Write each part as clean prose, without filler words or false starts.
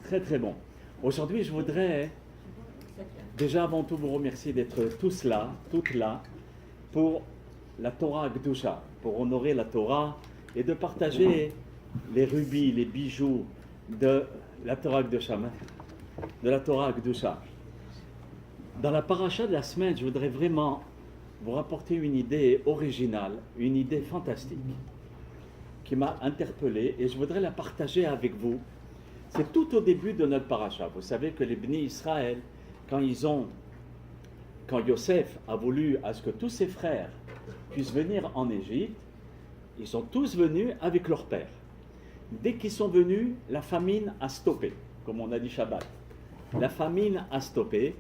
Très très bon. Aujourd'hui, je voudrais déjà avant tout vous remercier d'être tous là, toutes là, pour la Torah Gdusha, pour honorer la Torah et de partager les rubis, les bijoux de la Torah Gdusha, de la Torah Gdusha. Dans la paracha de la semaine, je voudrais vraiment vous rapporter une idée originale, une idée fantastique qui m'a interpellé et je voudrais la partager avec vous. C'est tout au début de notre paracha. Vous savez que les Bnei Israël, quand Yosef a voulu à ce que tous ses frères puissent venir en Égypte, ils sont tous venus avec leur père. Dès qu'ils sont venus, la famine a stoppé, comme on a dit Shabbat. La famine a stoppé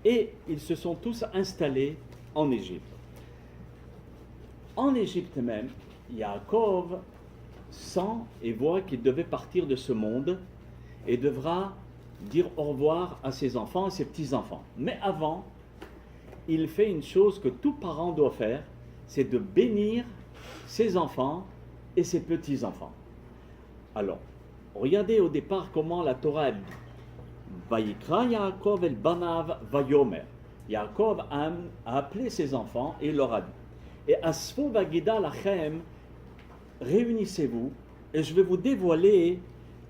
et ils se sont tous installés en Égypte. En Égypte même, Yaakov sent et voit qu'il devait partir de ce monde et devra dire au revoir à ses enfants et ses petits-enfants. Mais avant, il fait une chose que tout parent doit faire, c'est de bénir ses enfants et ses petits-enfants. Alors, regardez au départ comment la Torah dit. Vayikra Yaakov el banav vayomer. Yaakov a appelé ses enfants et leur a dit. Et asfu vagida lachem, réunissez-vous et je vais vous dévoiler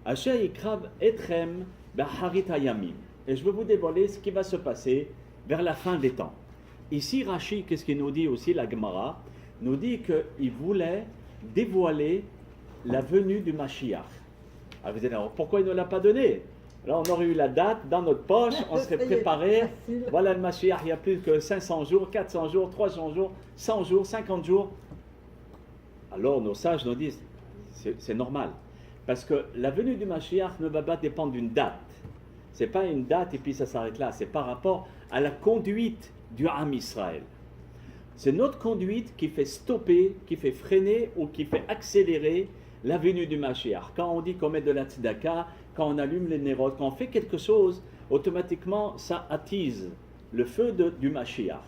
Asher yikrav etchem beharit hayamim. Et je vais vous dévoiler ce qui va se passer vers la fin des temps. Ici, Rashi, qu'est-ce qu'il nous dit aussi, la Gemara, nous dit qu'il voulait dévoiler la venue du Mashiach. Alors vous allez dire, pourquoi il ne l'a pas donné? Là, on aurait eu la date dans notre poche, on serait préparé. Voilà le Mashiach, il n'y a plus que 500 jours, 400 jours, 300 jours, 100 jours, 50 jours. Alors nos sages nous disent, c'est normal. Parce que la venue du Mashiach ne va pas dépendre d'une date. Ce n'est pas une date et puis ça s'arrête là. C'est par rapport à la conduite du Ham Israël. C'est notre conduite qui fait stopper, qui fait freiner ou qui fait accélérer la venue du Mashiach. Quand on dit qu'on met de la tzedaka, quand on allume les nérodes, quand on fait quelque chose, automatiquement ça attise le feu du Mashiach.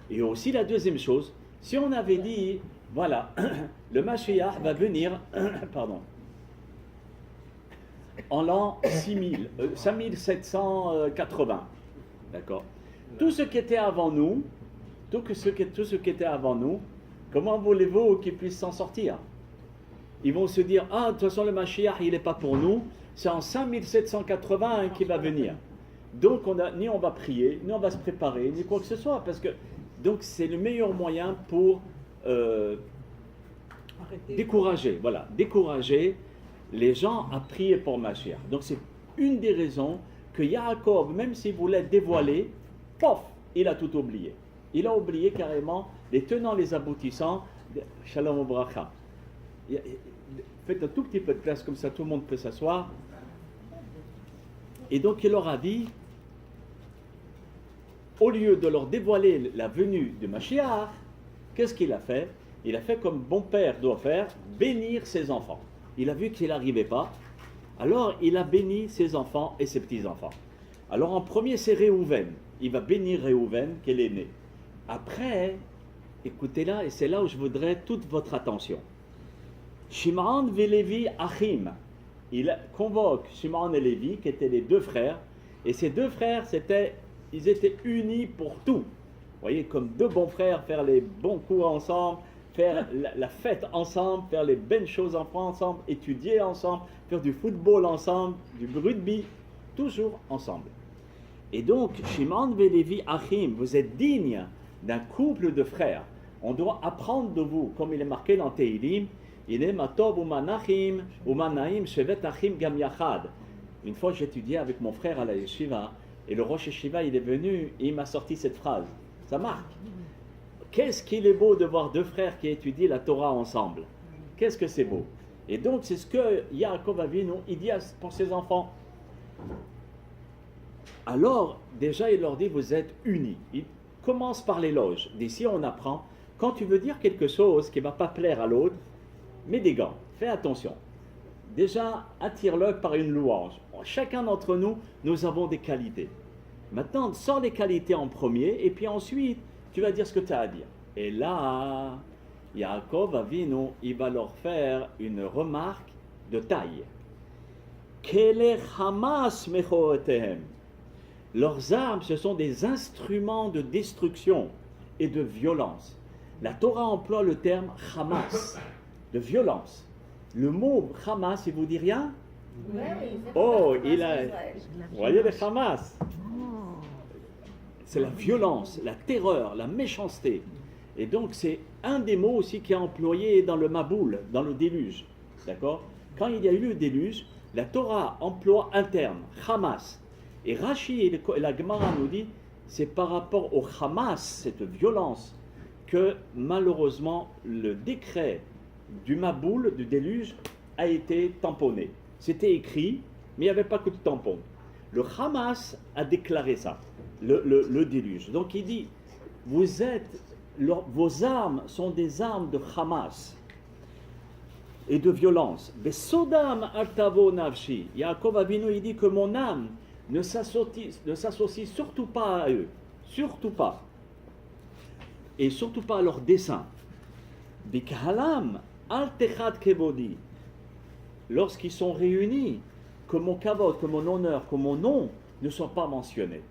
Et aussi la deuxième chose, si on avait dit, voilà, le Mashiach va venir, pardon, en l'an 5780, d'accord. Tout ce qui était avant nous, comment voulez-vous qu'ils puissent s'en sortir? Ils vont se dire, ah, de toute façon le Mashiach, il n'est pas pour nous, c'est en 5780 qu'il va venir. Donc ni on va prier, ni on va se préparer, ni quoi que ce soit, parce que donc c'est le meilleur moyen pour décourager les gens à prier pour Mashiach. Donc c'est une des raisons que Yaakov, même s'il voulait dévoiler, pof, il a tout oublié. Il a oublié carrément les tenants, les aboutissants. Shalom Obracha. Faites un tout petit peu de place comme ça, tout le monde peut s'asseoir. Et donc il leur a dit, au lieu de leur dévoiler la venue de Mashiach, qu'est-ce qu'il a fait? Il a fait comme bon père doit faire, bénir ses enfants. Il a vu qu'il n'arrivait pas, alors il a béni ses enfants et ses petits-enfants. Alors en premier c'est Réhouven, il va bénir Réhouven qui est l'aîné. Après, écoutez là, et c'est là où je voudrais toute votre attention. Shimon et Lévi Achim, il convoque Shimon et Lévi qui étaient les deux frères, et ces deux frères ils étaient unis pour tout. Vous voyez, comme deux bons frères, faire les bons coups ensemble, faire la fête ensemble, faire les belles choses ensemble, étudier ensemble, faire du football ensemble, du rugby, toujours ensemble. Et donc, Shimon et Lévi Achim, vous êtes dignes d'un couple de frères. On doit apprendre de vous, comme il est marqué dans Tehilim, Ine matov umanachim umanaim shevet achim gam yachad. Une fois, j'étudiais avec mon frère à la yeshiva, et le Rosh Yeshiva, il est venu, et il m'a sorti cette phrase. Ça marque. Qu'est-ce qu'il est beau de voir deux frères qui étudient la Torah ensemble. Qu'est-ce que c'est beau. Et donc, c'est ce que Yaakov Avinu, il dit pour ses enfants. Alors, déjà, il leur dit, vous êtes unis. Il commence par l'éloge. D'ici, on apprend, quand tu veux dire quelque chose qui ne va pas plaire à l'autre, mets des gants, fais attention. Déjà, attire-le par une louange. Chacun d'entre nous, nous avons des qualités. Maintenant, sors les qualités en premier, et puis ensuite, tu vas dire ce que tu as à dire. Et là, Yaakov Avinu, il va leur faire une remarque de taille. Kele Hamas mechoretehem. Leurs armes, ce sont des instruments de destruction et de violence. La Torah emploie le terme Hamas, de violence. Le mot Hamas, il vous dit rien? Oui, Oh, il a... Vous voyez les Hamas? C'est la violence, la terreur, la méchanceté. Et donc c'est un des mots aussi qui est employé dans le Maboul, dans le déluge. D'accord? Quand il y a eu le déluge, la Torah emploie un terme, Hamas. Et Rashi et la Gemara nous dit, c'est par rapport au Hamas, cette violence, que malheureusement le décret du Maboul, du déluge, a été tamponné. C'était écrit, mais il n'y avait pas que de tampon. Le Hamas a déclaré ça, le déluge. Donc il dit, vos armes sont des armes de Hamas et de violence. Besodam altavo nafshi. Yaakov Avinu, il dit que mon âme ne s'associe surtout pas à eux, surtout pas, et surtout pas à leurs desseins. Bikhalam altechad kevodi. Lorsqu'ils sont réunis, que mon kavod, que mon honneur, que mon nom ne soient pas mentionnés.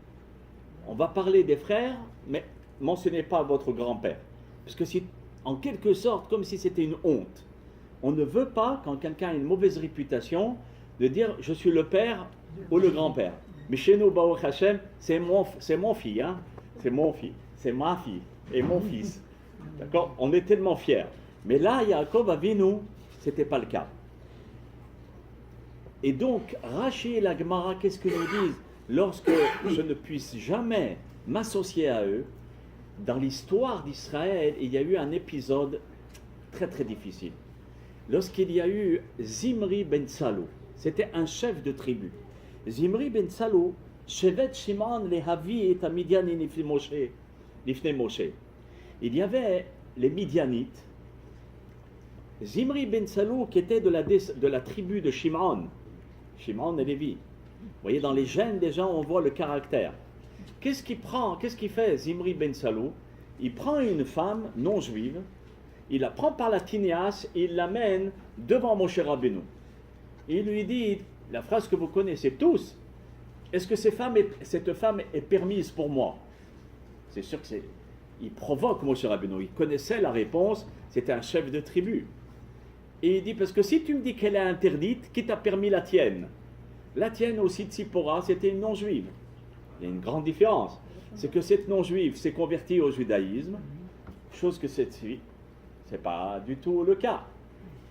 On va parler des frères, mais mentionnez pas votre grand-père. Parce que c'est en quelque sorte comme si c'était une honte. On ne veut pas, quand quelqu'un a une mauvaise réputation, de dire je suis le père ou le grand-père. Mais chez nous, Baruch Hashem, c'est mon fils, hein? C'est mon fils, c'est ma fille et mon fils. D'accord? On est tellement fiers. Mais là, Yaakov Avinu, c'était pas le cas. Et donc, Rashi et la Gemara, qu'est-ce que nous disent? Lorsque je ne puisse jamais m'associer à eux, dans l'histoire d'Israël, il y a eu un épisode très très difficile. Lorsqu'il y a eu Zimri ben Salou, c'était un chef de tribu. Zimri ben Salou, Shevet Shimon lehavi et Midiani nifne Moshe. Il y avait les Midianites. Zimri ben Salou qui était de la tribu de Shimon. Shimon et Lévi. Vous voyez, dans les gènes des gens, on voit le caractère. Qu'est-ce qu'il fait Zimri ben Salou? Il prend une femme non juive, il la prend par la tinéas et il l'amène devant Moshe Rabbeinu. Il lui dit, la phrase que vous connaissez tous, est-ce que cette femme est permise pour moi? C'est sûr que il provoque Moshe Rabbeinu, il connaissait la réponse, c'était un chef de tribu. Et il dit, parce que si tu me dis qu'elle est interdite, qui t'a permis la tienne? La tienne aussi de Tzipora, c'était une non-juive. Il y a une grande différence. C'est que cette non-juive s'est convertie au judaïsme, chose que c'est pas du tout le cas.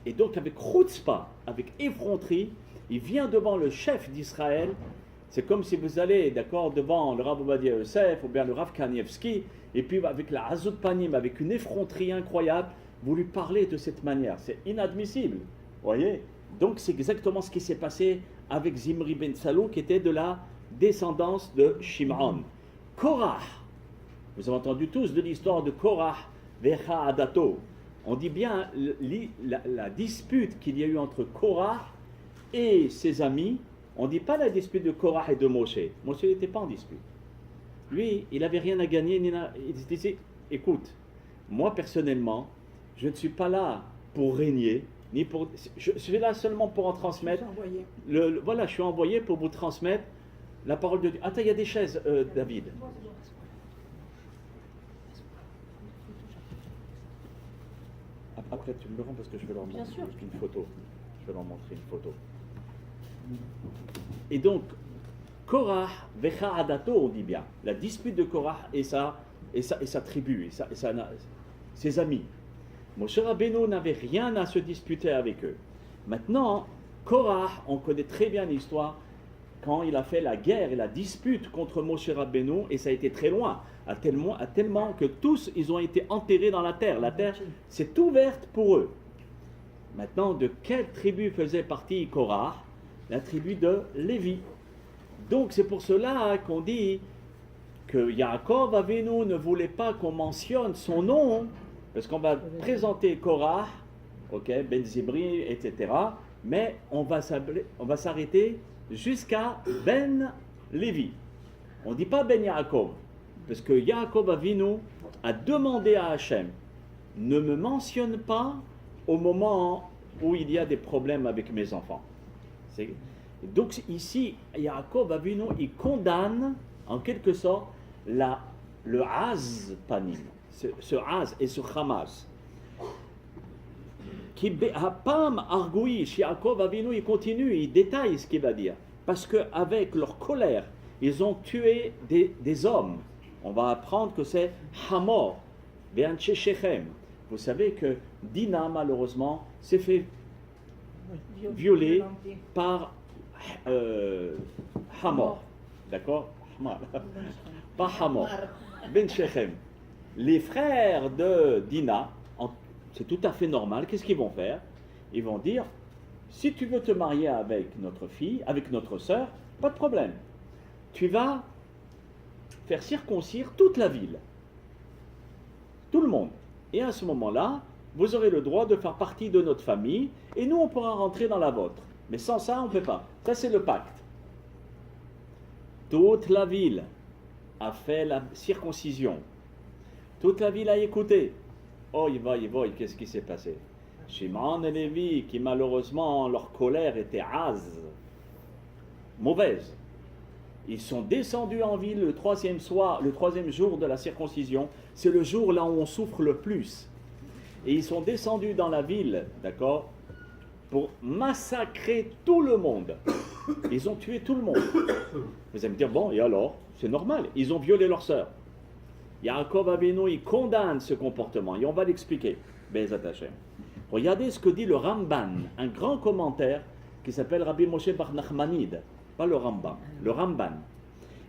Et donc avec chutzpah, avec effronterie, il vient devant le chef d'Israël. C'est comme si vous allez, d'accord, devant le Rav Ovadia Yosef ou bien le Rav Kanievski, et puis avec la Hazut Panim, avec une effronterie incroyable, vous lui parlez de cette manière. C'est inadmissible. Voyez? Donc c'est exactement ce qui s'est passé avec Zimri ben Salou, qui était de la descendance de Shimon. Korah, vous avez entendu tous de l'histoire de Korah, Vecha Adato. On dit bien la dispute qu'il y a eu entre Korah et ses amis. On ne dit pas la dispute de Korah et de Moshe. Moshe n'était pas en dispute. Lui, il n'avait rien à gagner. Il disait, écoute, moi personnellement, je ne suis pas là pour régner, ni pour. Je suis là seulement pour en transmettre. Voilà, je suis envoyé pour vous transmettre la parole de Dieu. Attends, il y a des chaises, David. Après, tu me le rends parce que je vais leur montrer une photo. Je vais leur montrer une photo. Et donc, Korah, Vecha Adato, on dit bien, la dispute de Korah et sa tribu, et ses amis. Moshe Rabbeinu n'avait rien à se disputer avec eux. Maintenant, Korah, on connaît très bien l'histoire, quand il a fait la guerre et la dispute contre Moshe Rabbeinu, et ça a été très loin, à tellement que tous, ils ont été enterrés dans la terre. La terre s'est ouverte pour eux. Maintenant, de quelle tribu faisait partie Korah? La tribu de Lévi. Donc c'est pour cela qu'on dit que Yaakov Avinu ne voulait pas qu'on mentionne son nom, parce qu'on va présenter Korah, okay, Ben Zimri, etc. Mais on va s'arrêter jusqu'à Ben Lévi. On ne dit pas Ben Yaakov, parce que Yaakov Avinu a demandé à Hachem, ne me mentionne pas au moment où il y a des problèmes avec mes enfants. Donc ici, Yaakov Avinu, il condamne en quelque sorte le haz panim, ce haz et ce hamas. Qui Hapam argoui, Yaakov Avinu, il continue, il détaille ce qu'il va dire. Parce qu'avec leur colère, ils ont tué des hommes. On va apprendre que c'est Hamor, Be'anche Shechem. Vous savez que Dina, malheureusement, s'est fait violer par Hamor. D'accord? Pas Hamor. Ben Shechem. Les frères de Dina, c'est tout à fait normal. Qu'est-ce qu'ils vont faire? Ils vont dire, si tu veux te marier avec notre fille, avec notre sœur, pas de problème. Tu vas faire circoncire toute la ville. Tout le monde. Et à ce moment-là, vous aurez le droit de faire partie de notre famille et nous, on pourra rentrer dans la vôtre. Mais sans ça, on ne peut pas. Ça, c'est le pacte. Toute la ville a fait la circoncision. Toute la ville a écouté. Oh, qu'est-ce qui s'est passé? Shimon et Lévi, qui malheureusement, leur colère était mauvaise. Ils sont descendus en ville le troisième jour de la circoncision. C'est le jour là où on souffre le plus. Et ils sont descendus dans la ville, d'accord, pour massacrer tout le monde. Ils ont tué tout le monde. Vous allez me dire, bon, et alors? C'est normal, ils ont violé leur sœur. Yaakov Avinu, il condamne ce comportement, et on va l'expliquer. Be'ezat Hashem. Regardez ce que dit le Ramban, un grand commentaire qui s'appelle Rabbi Moshe Bar Nachmanide, pas le Rambam, le Ramban.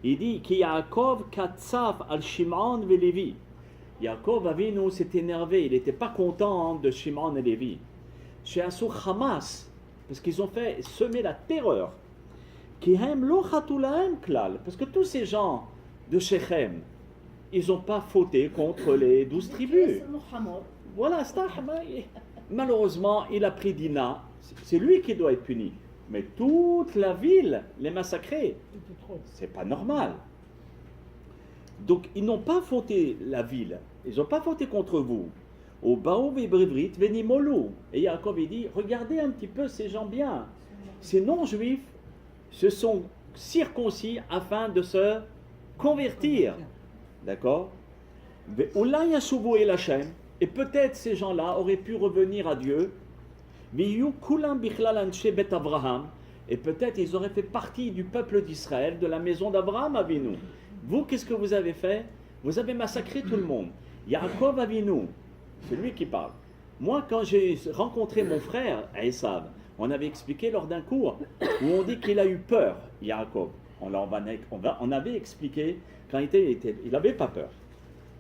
Il dit que Yaakov katsaf al Shimon ve Lévi. Yaakov Avinu s'est énervé, il n'était pas content de Shimon et Lévi. Chez Asur Hamas, parce qu'ils ont fait semer la terreur. Ki hem lo chatulahem klal, parce que tous ces gens de Shechem, ils n'ont pas fauté contre les 12 tribus. Voilà, malheureusement, il a pris Dina. C'est lui qui doit être puni. Mais toute la ville les massacrée. C'est pas normal. Donc, ils n'ont pas fauté la ville. Ils n'ont pas fauté contre vous. Au Baou Vibrivrit, Venimolu. Et Yaakov, il dit, regardez un petit peu ces gens bien. Ces non-juifs se sont circoncis afin de se convertir. D'accord? Et peut-être ces gens-là auraient pu revenir à Dieu. Et peut-être ils auraient fait partie du peuple d'Israël, de la maison d'Abraham Avinu. Vous, qu'est-ce que vous avez fait? Vous avez massacré tout le monde. Yaakov Avinu, c'est lui qui parle. Moi, quand j'ai rencontré mon frère, Esav, on avait expliqué lors d'un cours où on dit qu'il a eu peur, Yaakov. On avait expliqué quand il n'avait pas peur.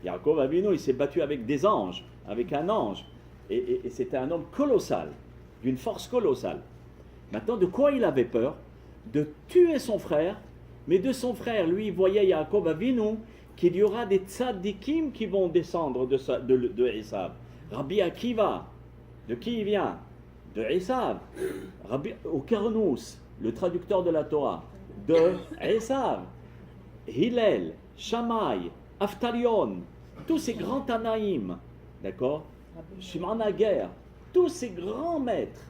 Yaakov Avinu, il s'est battu avec des anges, avec un ange. Et c'était un homme colossal, d'une force colossale. Maintenant, de quoi il avait peur? De tuer son frère, mais de son frère, lui, il voyait Yaakov Avinu qu'il y aura des tzadikim qui vont descendre de Esav. Rabbi Akiva, de qui il vient? De Esav. Rabbi Okarnous, le traducteur de la Torah, de Esav. Hillel, Shammai, Aftalion, tous ces grands Tanaïm, d'accord? Shimon Ager, tous ces grands maîtres,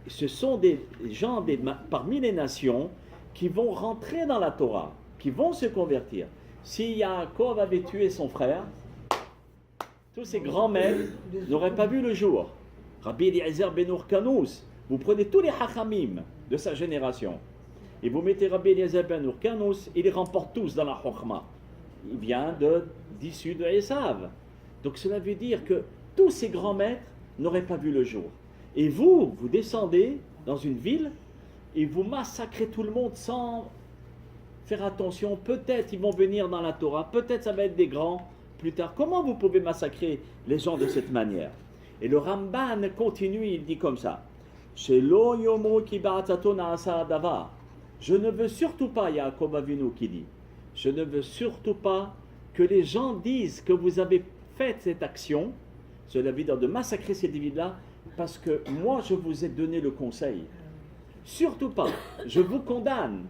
ce sont des gens parmi les nations qui vont rentrer dans la Torah, qui vont se convertir. Si Yaakov avait tué son frère, tous ces grands maîtres n'auraient pas vu le jour. Rabbi Eliezer ben Urkanous, vous prenez tous les hachamim de sa génération, et vous mettez Rabbi Eliezer ben Urkanous, ils les remportent tous dans la Chokhmah. Il vient d'issue de Esav. Donc cela veut dire que tous ces grands maîtres n'auraient pas vu le jour. Et vous descendez dans une ville et vous massacrez tout le monde sans faire attention. Peut-être ils vont venir dans la Torah, peut-être ça va être des grands plus tard. Comment vous pouvez massacrer les gens de cette manière? Et le Ramban continue, il dit comme ça. Je ne veux surtout pas, Yaakov Avinu qui dit, je ne veux surtout pas que les gens disent que vous avez fait cette action, cela veut dire de massacrer ces individus-là, parce que moi je vous ai donné le conseil. Surtout pas, je vous condamne.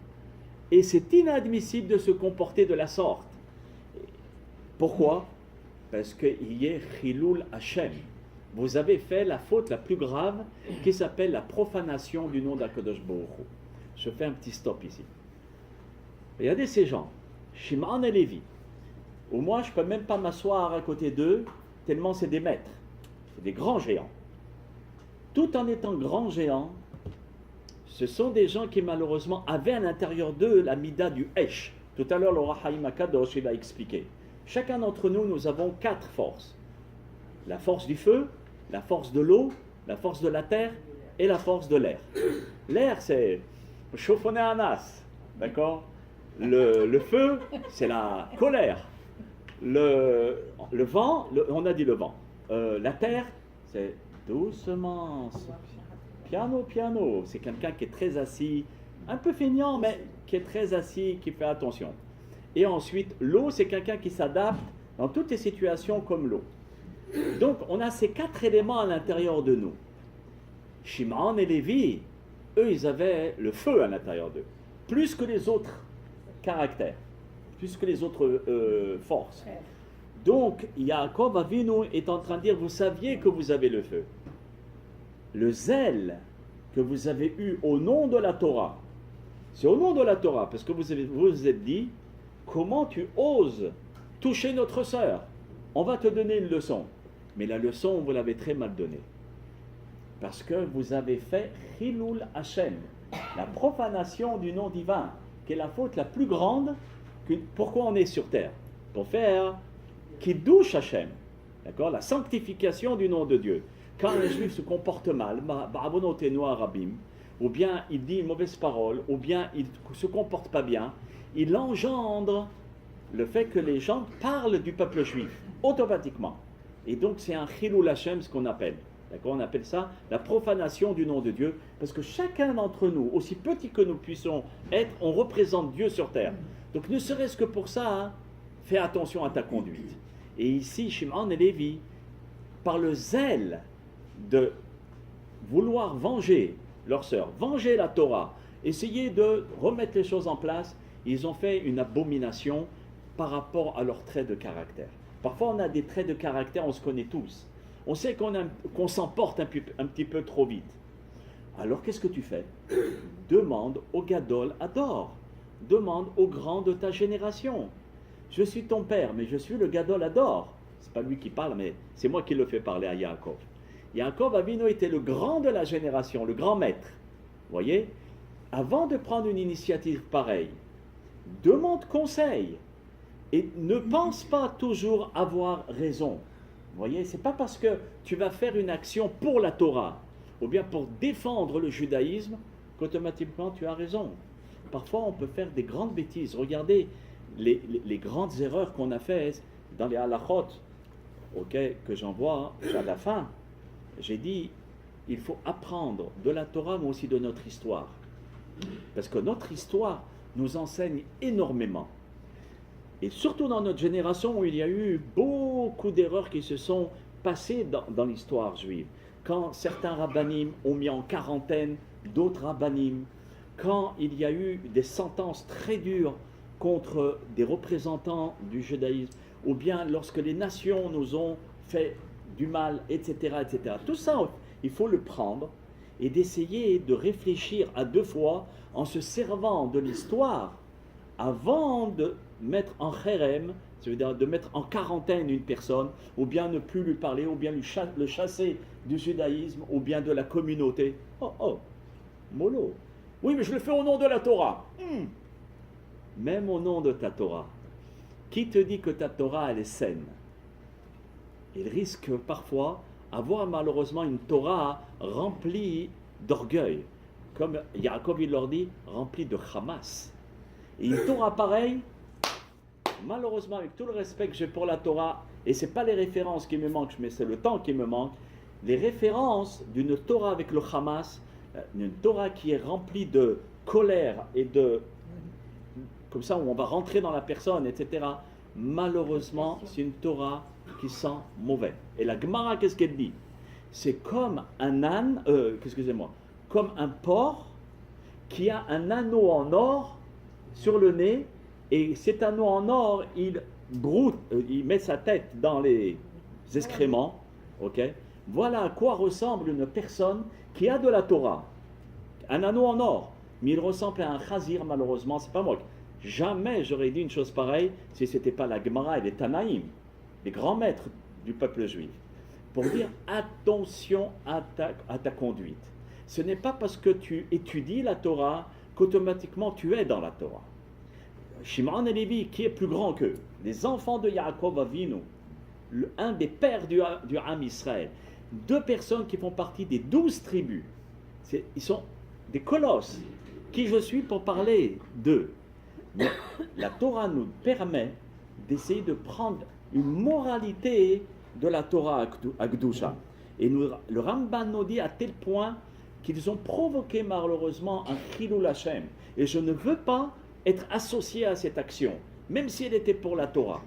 Et c'est inadmissible de se comporter de la sorte. Pourquoi? Parce qu'il y a Chilul Hashem. Vous avez fait la faute la plus grave qui s'appelle la profanation du nom d'Akadosh Baruch Hu. Je fais un petit stop ici. Regardez ces gens, Shimon et Lévi. Au moins, je ne peux même pas m'asseoir à côté d'eux, tellement c'est des maîtres. C'est des grands géants. Tout en étant grands géants, ce sont des gens qui malheureusement avaient à l'intérieur d'eux la mida du Hesh. Tout à l'heure, le Rahaïm Akadosh il a expliqué. Chacun d'entre nous, nous avons 4 forces. La force du feu, la force de l'eau, la force de la terre et la force de l'air. L'air, c'est chauffonner un as, d'accord? Le feu, c'est la colère. Le vent, on a dit le vent. La terre, c'est doucement, piano, piano. C'est quelqu'un qui est très assis, un peu feignant, mais qui est très assis, qui fait attention. Et ensuite, l'eau, c'est quelqu'un qui s'adapte dans toutes les situations comme l'eau. Donc, on a ces 4 éléments à l'intérieur de nous. Shimon et Lévi, eux, ils avaient le feu à l'intérieur d'eux, plus que les autres caractères, plus que les autres forces. Donc, Yaakov Avinu est en train de dire, vous saviez que vous avez le feu. Le zèle que vous avez eu au nom de la Torah, c'est au nom de la Torah, parce que vous vous êtes dit, comment tu oses toucher notre sœur? On va te donner une leçon. Mais la leçon, vous l'avez très mal donnée. Parce que vous avez fait Chilul Hashem, la profanation du nom divin, qui est la faute la plus grande. Pourquoi on est sur terre? Pour faire Kiddush Hashem, d'accord? La sanctification du nom de Dieu. Quand un juif se comporte mal, ou bien il dit une mauvaise parole, ou bien il ne se comporte pas bien, il engendre le fait que les gens parlent du peuple juif, automatiquement. Et donc c'est un Chilul Hashem, ce qu'on appelle. D'accord? On appelle ça la profanation du nom de Dieu, parce que chacun d'entre nous, aussi petit que nous puissions être, on représente Dieu sur terre. Donc ne serait-ce que pour ça, hein, fais attention à ta conduite. Et ici, Shimon et Lévi, par le zèle de vouloir venger leur sœur, venger la Torah, essayer de remettre les choses en place, ils ont fait une abomination par rapport à leurs traits de caractère. Parfois, on a des traits de caractère, on se connaît tous. On sait qu'on s'emporte un petit peu trop vite. Alors, qu'est-ce que tu fais? Demande au Gadol Ador. Demande au grand de ta génération. Je suis ton père, mais je suis le Gadol Ador. C'est pas lui qui parle, mais c'est moi qui le fais parler à Yaakov. Yaakov Avinu était le grand de la génération, le grand maître. Vous voyez? Avant de prendre une initiative pareille, demande conseil. Et ne pense pas toujours avoir raison. Vous voyez, c'est pas parce que tu vas faire une action pour la Torah, ou bien pour défendre le judaïsme, qu'automatiquement tu as raison. Parfois, on peut faire des grandes bêtises. Regardez les grandes erreurs qu'on a faites dans les halachot, que j'en vois à la fin. J'ai dit, il faut apprendre de la Torah, mais aussi de notre histoire. Parce que notre histoire nous enseigne énormément. Et surtout dans notre génération où il y a eu beaucoup d'erreurs qui se sont passées dans l'histoire juive. Quand certains rabbanim ont mis en quarantaine d'autres rabbanim, quand il y a eu des sentences très dures contre des représentants du judaïsme, ou bien lorsque les nations nous ont fait du mal, etc., etc. Tout ça, il faut le prendre et d'essayer de réfléchir à 2 fois en se servant de l'histoire avant de mettre en kherem, c'est-à-dire de mettre en quarantaine une personne, ou bien ne plus lui parler, ou bien le chasser du judaïsme, ou bien de la communauté. Oh, mollo. Oui, mais je le fais au nom de la Torah. Même au nom de ta Torah. Qui te dit que ta Torah, elle est saine? Il risque parfois avoir malheureusement une Torah remplie d'orgueil. Comme Yaakov, il leur dit, remplie de Hamas. Et une Torah pareille, malheureusement, avec tout le respect que j'ai pour la Torah, et ce n'est pas les références qui me manquent, mais c'est le temps qui me manque, les références d'une Torah avec le Hamas, une Torah qui est remplie de colère et de... comme ça, où on va rentrer dans la personne, etc. Malheureusement, c'est une Torah qui sent mauvais. Et la Gemara, qu'est-ce qu'elle dit? C'est comme un âne, comme un porc qui a un anneau en or sur le nez, et cet anneau en or, il broute, il met sa tête dans les excréments. Voilà à quoi ressemble une personne qui a de la Torah, un anneau en or, mais il ressemble à un chazir, malheureusement, c'est pas moi. Jamais j'aurais dit une chose pareille si ce n'était pas la Gemara et les Tanaïm, les grands maîtres du peuple juif, pour dire attention à ta conduite. Ce n'est pas parce que tu étudies la Torah qu'automatiquement tu es dans la Torah. Shimon et Lévi, qui est plus grand qu'eux, les enfants de Yaakov Avinu, un des pères du Ham Israël, 2 personnes qui font partie des 12 tribus, ils sont des colosses. Qui je suis pour parler d'eux? Mais la Torah nous permet d'essayer de prendre une moralité de la Torah à Gdusha. Et le Ramban nous dit à tel point qu'ils ont provoqué malheureusement un Chilul Hashem. Et je ne veux pas être associé à cette action, même si elle était pour la Torah.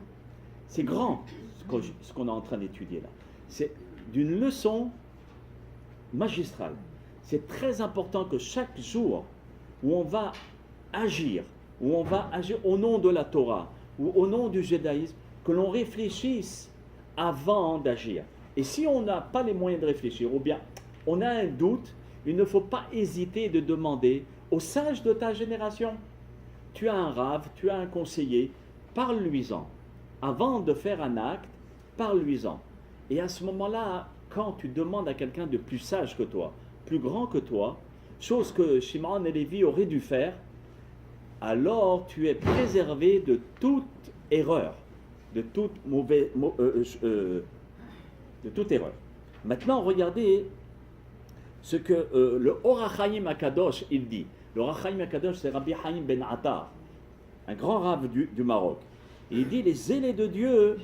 C'est grand ce qu'on est en train d'étudier là. C'est d'une leçon magistrale. C'est très important que chaque jour où on va agir au nom de la Torah ou au nom du judaïsme, que l'on réfléchisse avant d'agir. Et si on n'a pas les moyens de réfléchir, ou bien on a un doute, il ne faut pas hésiter de demander aux sages de ta génération. Tu as un rave, tu as un conseiller, parle-lui-en. Avant de faire un acte, parle-lui-en. Et à ce moment-là, quand tu demandes à quelqu'un de plus sage que toi, plus grand que toi, chose que Shimon et Lévi auraient dû faire, alors tu es préservé de toute erreur, de toute erreur. Maintenant, regardez ce que le Or HaChaim HaKadosh, il dit. Le Or HaChaim HaKadosh, c'est Rabbi Haïm Ben Attar, un grand rave du Maroc. Et il dit, les zélés de Dieu,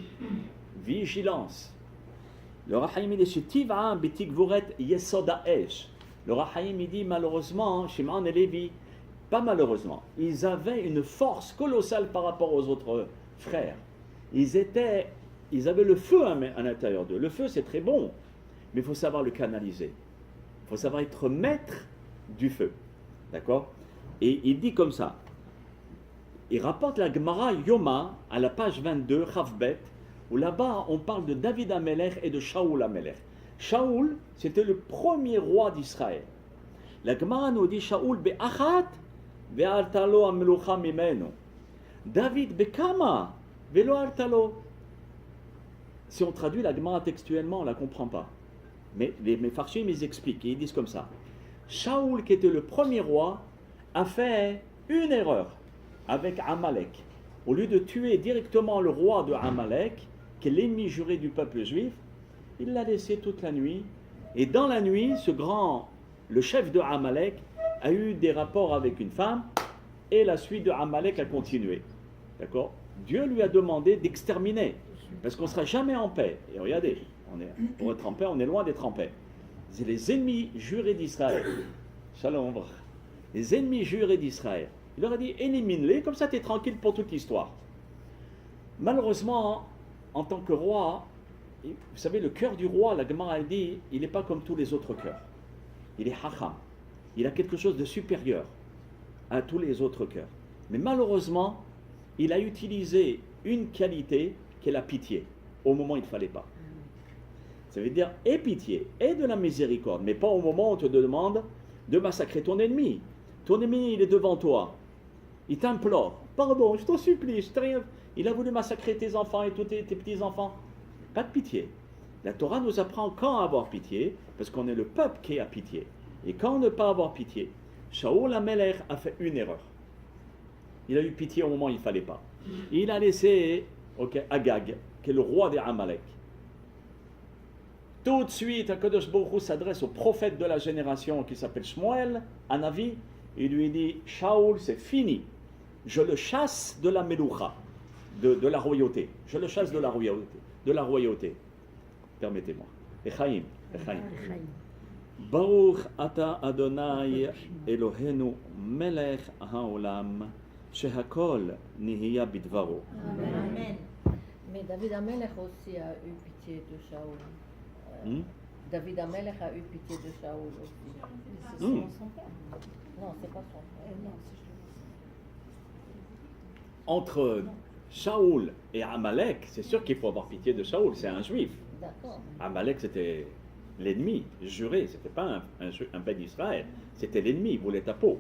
vigilance. Le Or HaChaim, il dit, chez Tiv'an Betikvuret Yesod HaEsh. Le Or HaChaim, il dit, malheureusement, Shimon et Lévi, pas malheureusement, ils avaient une force colossale par rapport aux autres frères. Ils avaient le feu à l'intérieur d'eux. Le feu, c'est très bon, mais il faut savoir le canaliser. Il faut savoir être maître du feu. D'accord? Et il dit comme ça. Il rapporte la Gemara Yoma à la page 22, Chavbet, où là-bas on parle de David Amelech et de Shaoul Amelech. Shaoul, c'était le premier roi d'Israël. La Gemara nous dit Shaoul be'achat ve'altalo amelucha mimenu. David be'kama ve'lo altalo. Si on traduit la Gemara textuellement, on ne la comprend pas. Mais les Mefarshim, ils expliquent, et ils disent comme ça. Shaoul, qui était le premier roi, a fait une erreur avec Amalek. Au lieu de tuer directement le roi de Amalek, qui est l'ennemi juré du peuple juif, il l'a laissé toute la nuit. Et dans la nuit, le chef de Amalek, a eu des rapports avec une femme, et la suite de Amalek a continué. D'accord? Dieu lui a demandé d'exterminer, parce qu'on ne sera jamais en paix. Et regardez, pour être en paix, on est loin d'être en paix. C'est les ennemis jurés d'Israël. Shalom. Les ennemis jurés d'Israël. Il leur a dit, élimine-les, comme ça tu es tranquille pour toute l'histoire. Malheureusement, en tant que roi, vous savez, le cœur du roi, la Gemara a dit, il n'est pas comme tous les autres cœurs. Il est hacham. Il a quelque chose de supérieur à tous les autres cœurs. Mais malheureusement, il a utilisé une qualité qui est la pitié, au moment où il ne fallait pas. Ça veut dire et pitié, et de la miséricorde, mais pas au moment où on te demande de massacrer ton ennemi. Ton ennemi, il est devant toi. Il t'implore. Pardon, je t'en supplie, je t'ai rien. Il a voulu massacrer tes enfants et tous tes petits-enfants. Pas de pitié. La Torah nous apprend quand avoir pitié, parce qu'on est le peuple qui a pitié. Et quand ne pas avoir pitié, Shaoul Amelech a fait une erreur. Il a eu pitié au moment où il ne fallait pas. Il a laissé Agag, qui est le roi des Amalek. Tout de suite, Akadosh Baruch Hu s'adresse au prophète de la génération qui s'appelle Shmuel, Hanavi, et lui dit, Shaoul, c'est fini. Je le chasse de la Meloucha, de la royauté. Je le chasse de la royauté. Permettez-moi. Echaim. Baruch ata Adonai Elohenu melech haolam shehakol nihiya bidvaro. Amen. Mais David Amelech aussi a eu pitié de Shaoul. David Amelech a eu pitié de Shaoul aussi. C'est son père. Non, c'est pas son père. Non, Entre Shaoul et Amalek, c'est sûr qu'il faut avoir pitié de Shaoul, c'est un juif. D'accord. Amalek, c'était l'ennemi juré, c'était pas un Ben d'Israël, c'était l'ennemi, il voulait ta peau.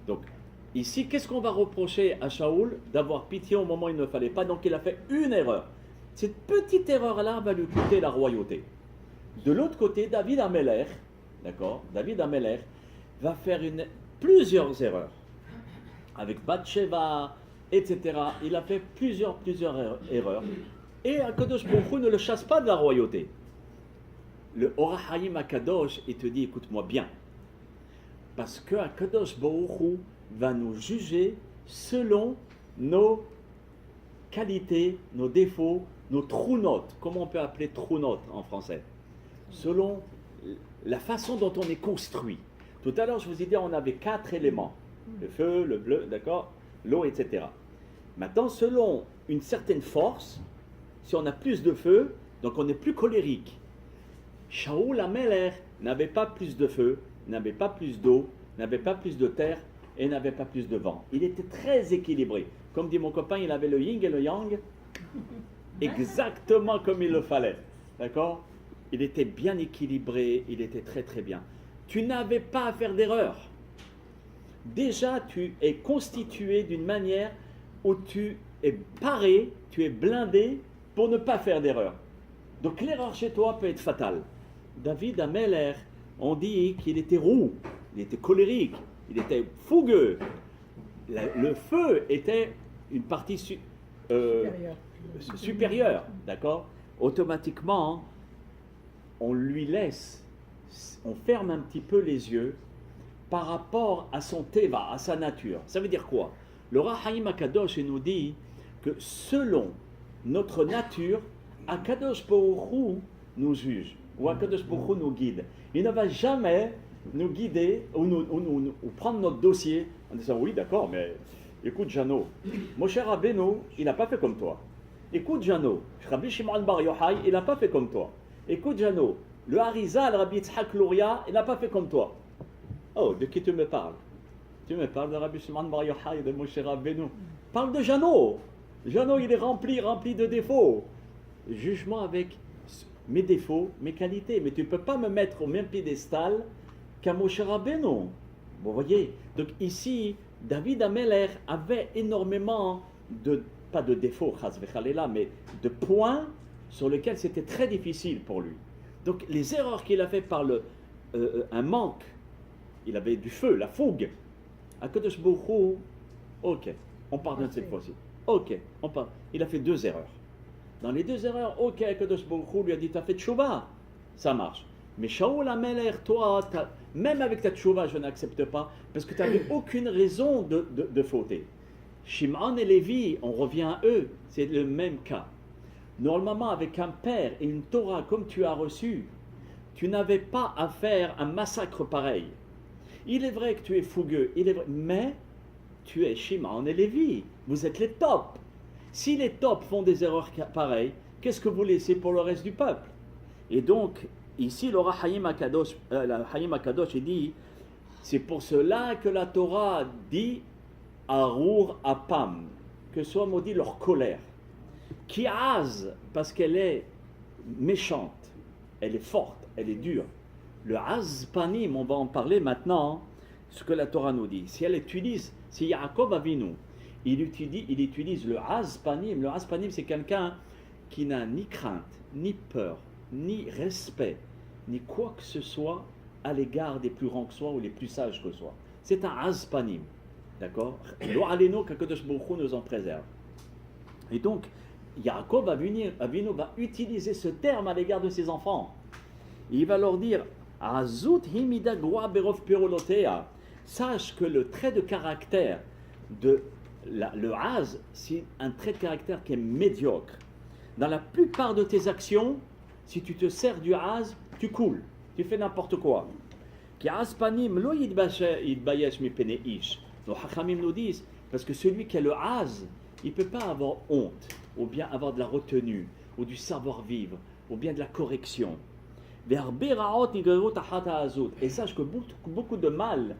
Donc, ici, qu'est-ce qu'on va reprocher à Shaoul? D'avoir pitié au moment où il ne fallait pas. Donc, il a fait une erreur. Cette petite erreur-là va lui coûter la royauté. De l'autre côté, David Améler, d'accord, David Améler va faire plusieurs erreurs. Avec Bathsheba, etc. Il a fait plusieurs erreurs. Et Akadosh Baruch Hu ne le chasse pas de la royauté. Le Or HaChaim Akadosh, il te dit, écoute-moi bien. Parce que Akadosh Baruch Hu va nous juger selon nos qualités, nos défauts, nos trou-notes. Comment on peut appeler trou-notes en français? Selon la façon dont on est construit. Tout à l'heure, je vous ai dit, on avait 4 éléments. Le feu, le bleu, d'accord, l'eau, etc. Maintenant, selon une certaine force, si on a plus de feu, donc on est plus colérique. Shaoul Améler n'avait pas plus de feu, n'avait pas plus d'eau, n'avait pas plus de terre et n'avait pas plus de vent. Il était très équilibré. Comme dit mon copain, il avait le yin et le yang exactement comme il le fallait. D'accord? Il était bien équilibré, il était très très bien. Tu n'avais pas à faire d'erreur. Déjà, tu es constitué d'une manière où tu es paré, tu es blindé pour ne pas faire d'erreur. Donc l'erreur chez toi peut être fatale. David Améler, on dit qu'il était roux, il était colérique, il était fougueux. Le feu était une partie supérieure, d'accord? Automatiquement, on lui laisse, on ferme un petit peu les yeux par rapport à son teva, à sa nature. Ça veut dire quoi? Le Or HaChaim Akadosh nous dit que selon notre nature, Akadosh Baruch Hu nous juge, ou Akadosh Baruch Hu nous guide. Il ne va jamais nous guider ou prendre notre dossier en disant oui d'accord, mais écoute Jano, Moshe Rabbeinu, il n'a pas fait comme toi. Écoute Jano, Rabbi Shimon Bar Yochai, il n'a pas fait comme toi. Écoute Jano, le Harizal, Rabbi Yitzhak Luria, il n'a pas fait comme toi. Oh, de qui tu me parles? Tu me parles de Rabbi Shimon Bar Yochai, de Moshe Rabbeinu. Parle de Jano. Jano, il est rempli de défauts. Jugement avec mes défauts, mes qualités. Mais tu ne peux pas me mettre au même piédestal qu'à Moshe Rabbeinu. Vous voyez? Donc ici, David Améler avait énormément pas de défauts, mais de points sur lesquels c'était très difficile pour lui. Donc les erreurs qu'il a fait par un manque, il avait du feu, la fougue. Akadosh Baruch Hu, ok, on pardonne cette fois-ci. Ok, on pardonne. Il a fait 2 erreurs. Dans les 2 erreurs, ok, Akadosh Baruch Hu lui a dit, tu as fait tchouva, ça marche. Mais Shaoul Améler, toi, même avec ta tchouva, je n'accepte pas, parce que tu n'avais aucune raison de fauter. Shimon et Lévi, on revient à eux, c'est le même cas. Normalement, avec un père et une Torah comme tu as reçu, tu n'avais pas à faire un massacre pareil. Il est vrai que tu es fougueux, mais tu es Shimon et Lévi, vous êtes les tops. Si les tops font des erreurs pareilles, qu'est-ce que vous laissez pour le reste du peuple? Et donc, ici, le Or HaChaim Akadosh, il dit, c'est pour cela que la Torah dit Arur Apam, que soit maudit leur colère. Qui az, parce qu'elle est méchante, elle est forte, elle est dure. Le Azpanim, on va en parler maintenant, ce que la Torah nous dit. Si Yaakov Avinu, il utilise le Azpanim. Le Azpanim, c'est quelqu'un qui n'a ni crainte, ni peur, ni respect, ni quoi que ce soit à l'égard des plus grands que soi ou les plus sages que soi. C'est un Azpanim. D'accord? Lo aleno qu'Akadosh Baruch Hu nous en préserve. Et donc, Yaakov Avinu va utiliser ce terme à l'égard de ses enfants. Il va leur dire Azut himida goa berov perolotea. Sache que le trait de caractère le az, c'est un trait de caractère qui est médiocre. Dans la plupart de tes actions, si tu te sers du az, tu coules, tu fais n'importe quoi. Ki azpanim lo yitbayesh mipene ish. Nos hachamim nous disent, parce que celui qui a le az, il ne peut pas avoir honte, ou bien avoir de la retenue, ou du savoir-vivre, ou bien de la correction. Et sache que beaucoup de mal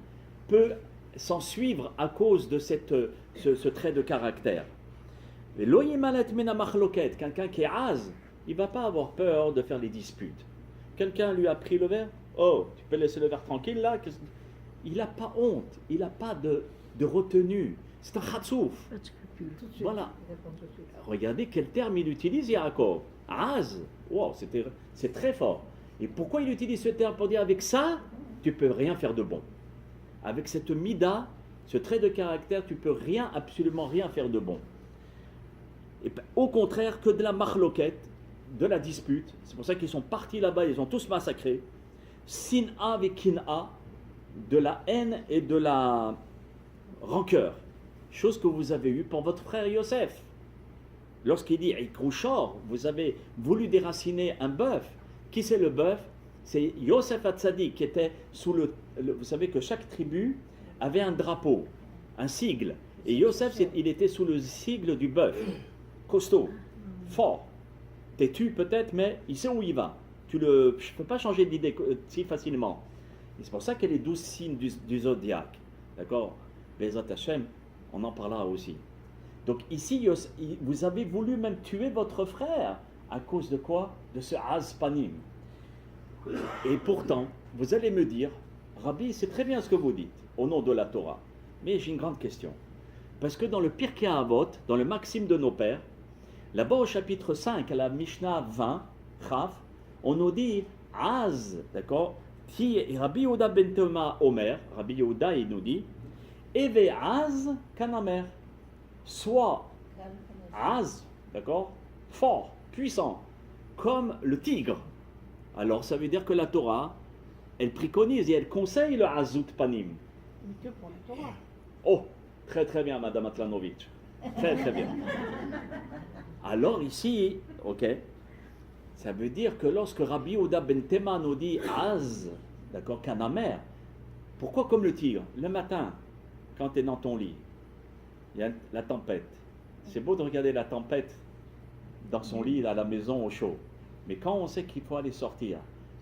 peut s'en suivre à cause de ce trait de caractère. Quelqu'un qui est az, il ne va pas avoir peur de faire les disputes. Quelqu'un lui a pris le verre, oh, tu peux laisser le verre tranquille là, il n'a pas honte, il n'a pas de retenue. C'est un khatsouf. Voilà. Regardez quel terme il utilise, Yaakov. Az. Wow, c'est très fort. Et pourquoi il utilise ce terme? Pour dire avec ça, tu ne peux rien faire de bon. Avec cette mida, ce trait de caractère, tu ne peux rien, absolument rien faire de bon. Et au contraire, que de la marloquette, de la dispute. C'est pour ça qu'ils sont partis là-bas, ils ont tous massacré. Sin'a avec kin'a, de la haine et de la rancœur. Chose que vous avez eue pour votre frère Yosef. Lorsqu'il dit Ikrouchor, vous avez voulu déraciner un bœuf. Qui c'est le bœuf? C'est Yosef Hatzadik qui était sous vous savez que chaque tribu avait un drapeau, un sigle. Et Yosef, il était sous le sigle du bœuf. Costaud, fort, têtu peut-être, mais il sait où il va. Je ne peux pas changer d'idée si facilement. Et c'est pour ça qu'il y a les 12 signes du zodiaque. D'accord? Bezat Hashem, on en parlera aussi. Donc ici, vous avez voulu même tuer votre frère. À cause de quoi? De ce Azpanim. Et pourtant, vous allez me dire, Rabbi, c'est très bien ce que vous dites, au nom de la Torah. Mais j'ai une grande question. Parce que dans le Pirkei Avot, dans le Maxime de nos pères, là-bas au chapitre 5, à la Mishnah 20, Chaf, on nous dit Az, d'accord? Rabbi Yehuda ben Toma Omer, Rabbi Yehuda, il nous dit, Eve Az Kanamer, soit Az, d'accord? Fort, puissant, comme le tigre. Alors ça veut dire que la Torah, elle préconise et elle conseille le Azut Panim. Mais que pour la Torah. Oh, très très bien, Madame Atlanovic. Très très bien. Alors ici, ok, ça veut dire que lorsque Rabbi Yehuda ben Tema nous dit Az, d'accord, Kanamer, pourquoi comme le tigre? Le matin, quand tu es dans ton lit, il y a la tempête. C'est beau de regarder la tempête dans son lit, à la maison, au chaud. Mais quand on sait qu'il faut aller sortir,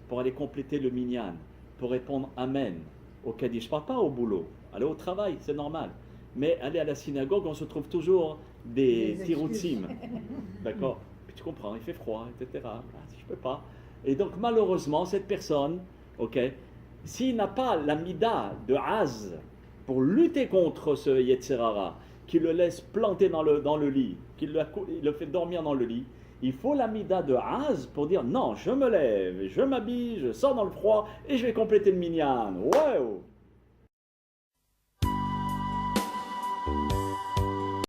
pour aller compléter le minyan, pour répondre Amen au Kaddish, je ne parle pas au boulot, aller au travail, c'est normal. Mais aller à la synagogue, on se trouve toujours des tiroutsim. D'accord? Puis tu comprends, il fait froid, etc. Ah, je ne peux pas. Et donc malheureusement, cette personne, ok, s'il n'a pas la mida de Az pour lutter contre ce Yetzirara, qui le laisse planter dans le lit, qui le fait dormir dans le lit, il faut la mida de Az pour dire non, je me lève, je m'habille, je sors dans le froid et je vais compléter le minyan. Wow!